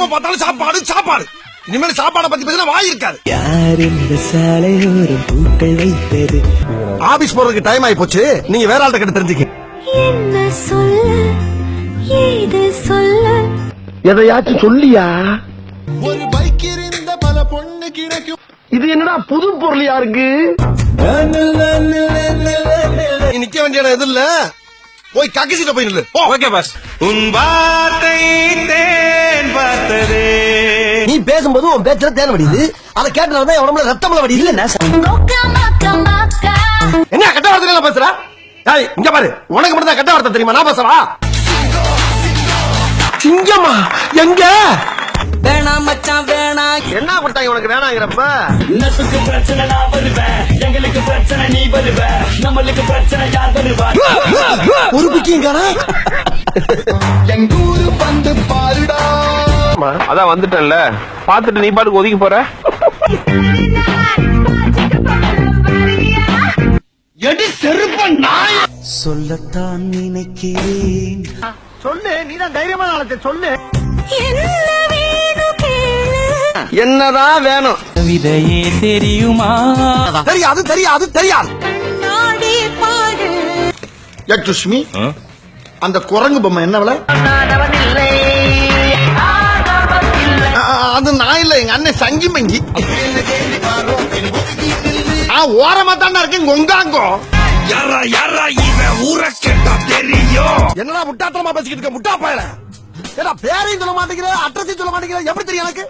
எப்ப பார்த்தாலும் சாப்பாடு சாப்பாடு. இனிமேல் சாப்பாடை பத்தி பேசினா வாய் இருக்காது. யார் இந்த சாலையோரம் பூக்கள் வைத்தது? ஆபீஸ் போறதுக்கு டைம் ஆயி போச்சு. நீங்க வேற ஆள்கிட்ட கிட்ட தெரிஞ்சுக்க. என்ன சொல்ல ஏது சொல்ல எதையாச்சும் சொல்லியா? ஒரு பைக் இருந்த பல பொண்ணு கிடைக்கும். இது என்னடா புது பொருள் யாருக்கு? நீ நிக்க வேண்டிய இடம் எது இல்ல, போய் கக்கிசிட்ட போய் நில்லு. Okay boss. உன் வார்த்தை தேன் பார்த்ததே. நீ பேசும்போது உன் பேச்சுல தேன் வடியுது. அதை கேட்டனாலதான் என் உடம்புல ரத்தம்ல வடியுது. மொக்க மொக்க மொக்க என்ன கெட்ட வார்த்தை பேசுற? ஏய் இங்க பாரு, உனக்கு மட்டும் தான் கெட்ட வார்த்தை தெரியுமா? நான் பேசுறா சிங்கமா எங்க? வேணாம் மச்சான் வேணாம். என்ன கொடுத்தாங்க உனக்கு வேணாங்கிறப்ப? நட்புக்கு பிரச்சனை நான் வருவேன், எங்களுக்கு பிரச்சனை நீ வருவ, நம்மளுக்கு பிரச்சனை யார் வருவா? ஒரு பிக்கிங்காரா? எங்கூரு வந்து பாருடா. அதான் வந்துட்டேன்ல, பாத்துட்டு நீ பாட்டுக்கு ஒதுக்கி போற. எடி செருப்ப நாய். சொல்லத்தான் நினைக்கிறேன். சொல்லு, நீதான் தைரியமான ஆளத்தை சொல்லு. என்ன வேணும் கேளு. என்னதான் வேணும்? விதையே தெரியுமா? தெரியாது தெரியாது தெரியாது. கண்ணாடி பாரு. யக்ஷுஷ்மி, அந்த குரங்கு பொம்மை என்ன விலை? அது நான் இல்ல, எங்க அண்ணன் சங்கி மங்கி. ஓரமா தாண்டா இருக்கு கொங்காங்கோ. என்னடா முட்டாத்தனமா பேசிக்கிட்டு இருக்க முட்டா பயல? ஏடா பேரையும் சொல்ல மாட்டேங்கிற, அட்ரஸையும் சொல்ல மாட்டேங்கிற, எப்படி தெரியும் எனக்கு?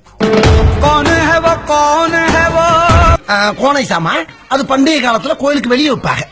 கோனை சாமா, அது பண்டிகை காலத்துல கோயிலுக்கு வெளியே வைப்பாங்க.